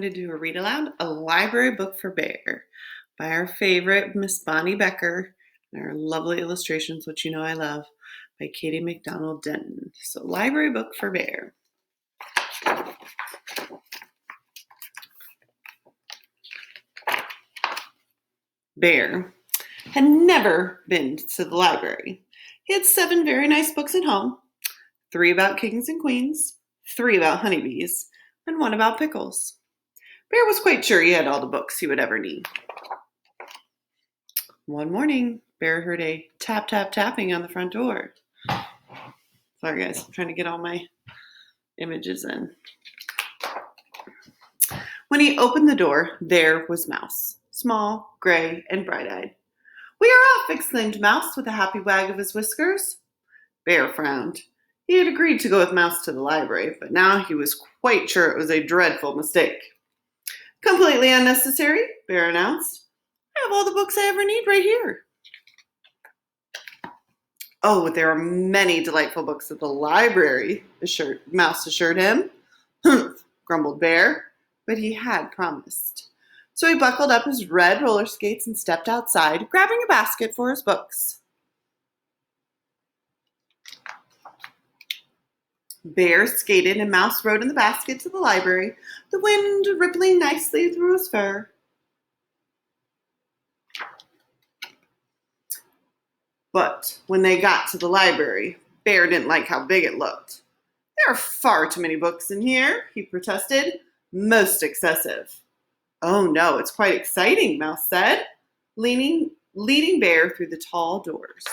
To do a read aloud, A Library Book for Bear by our favorite Miss Bonnie Becker and our lovely illustrations, which you know I love, by Katie McDonald Denton. So, Library Book for Bear. Bear had never been to the library. He had 7 very nice books at home, 3 about kings and queens, 3 about honeybees, and 1 about pickles. Bear was quite sure he had all the books he would ever need. One morning, Bear heard a tap, tap, tapping on the front door. Sorry, guys, I'm trying to get all my images in. When he opened the door, there was Mouse, small, gray, and bright-eyed. "We are off!" exclaimed Mouse with a happy wag of his whiskers. Bear frowned. He had agreed to go with Mouse to the library, but now he was quite sure it was a dreadful mistake. "Completely unnecessary," Bear announced. "I have all the books I ever need right here." "Oh, there are many delightful books at the library," Mouse assured him. "Humph," grumbled Bear, but he had promised. So he buckled up his red roller skates and stepped outside, grabbing a basket for his books. Bear skated and Mouse rode in the basket to the library, the wind rippling nicely through his fur. But when they got to the library, Bear didn't like how big it looked. "There are far too many books in here," he protested. "Most excessive." "Oh no, it's quite exciting," Mouse said, leading Bear through the tall doors.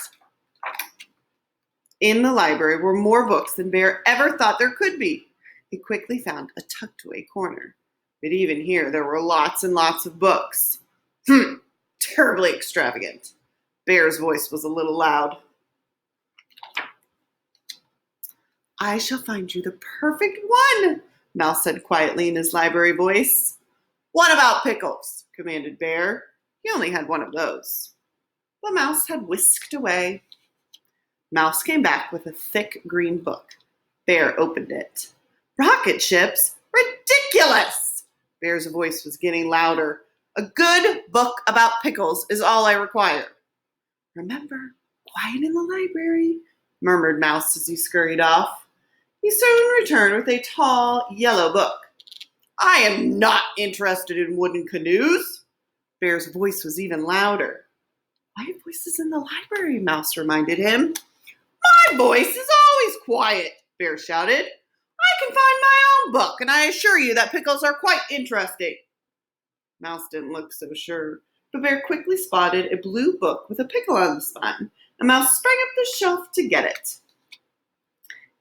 In the library were more books than Bear ever thought there could be. He quickly found a tucked-away corner. But even here, there were lots and lots of books. Terribly extravagant. Bear's voice was a little loud. "I shall find you the perfect one," Mouse said quietly in his library voice. "What about pickles?" commanded Bear. He only had 1 of those. But Mouse had whisked away. Mouse came back with a thick green book. Bear opened it. "Rocket ships? Ridiculous!" Bear's voice was getting louder. "A good book about pickles is all I require." "Remember, quiet in the library," murmured Mouse as he scurried off. He soon returned with a tall, yellow book. "I am not interested in wooden canoes." Bear's voice was even louder. "I have voices in the library," Mouse reminded him. "My voice is always quiet," Bear shouted. "I can find my own book, and I assure you that pickles are quite interesting." Mouse didn't look so sure, but Bear quickly spotted a blue book with a pickle on the spine, and Mouse sprang up the shelf to get it.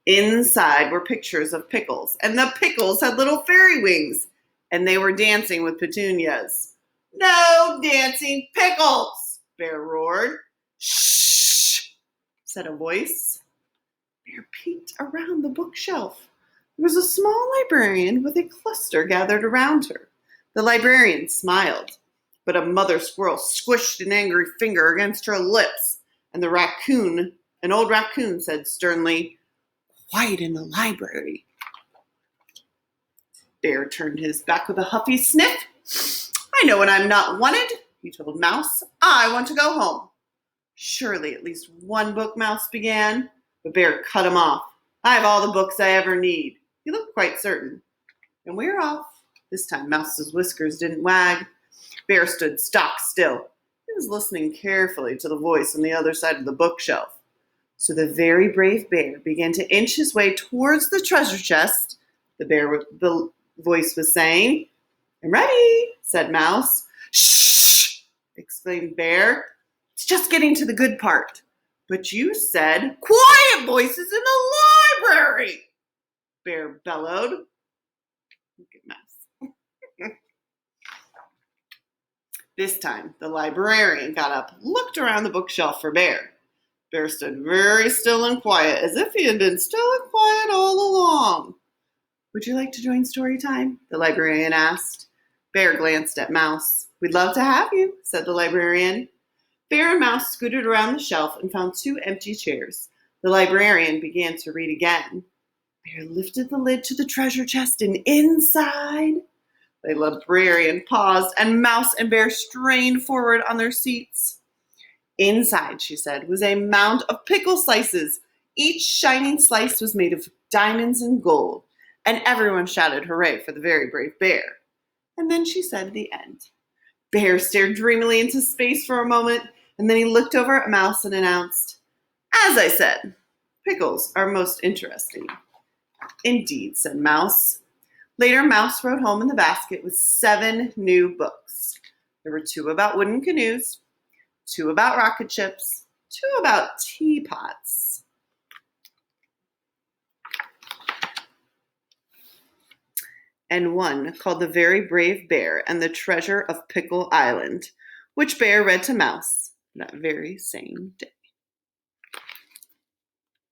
Inside were pictures of pickles, and the pickles had little fairy wings, and they were dancing with petunias. "No dancing pickles!" Bear roared. "Shh!" said a voice. Bear peeked around the bookshelf. There was a small librarian with a cluster gathered around her. The librarian smiled, but a mother squirrel squished an angry finger against her lips, and an old raccoon said sternly, "Quiet in the library." Bear turned his back with a huffy sniff. "I know when I'm not wanted," he told Mouse. "I want to go home." "Surely at least 1 book," Mouse began, but Bear cut him off. "I have all the books I ever need." He looked quite certain. "And we're off." This time Mouse's whiskers didn't wag. Bear stood stock still. He was listening carefully to the voice on the other side of the bookshelf. So the very brave Bear began to inch his way towards the treasure chest. The voice was saying. "I'm ready," said Mouse. "Shh!" exclaimed Bear. "It's just getting to the good part." "But you said quiet voices in the library," Bear bellowed. Look at Mouse. This time, the librarian got up, looked around the bookshelf for Bear. Bear stood very still and quiet, as if he had been still and quiet all along. "Would you like to join story time?" the librarian asked. Bear glanced at Mouse. "We'd love to have you," said the librarian. Bear and Mouse scooted around the shelf and found 2 empty chairs. The librarian began to read again. Bear lifted the lid to the treasure chest, and inside The librarian paused, and Mouse and Bear strained forward on their seats. Inside, she said, was a mound of pickle slices. Each shining slice was made of diamonds and gold, and everyone shouted hooray for the very brave bear. And then she said the end. Bear stared dreamily into space for a moment, and then he looked over at Mouse and announced, "As I said, pickles are most interesting." "Indeed," said Mouse. Later, Mouse rode home in the basket with 7 new books. There were 2 about wooden canoes, 2 about rocket ships, 2 about teapots, and 1 called The Very Brave Bear and the Treasure of Pickle Island, which Bear read to Mouse that very same day.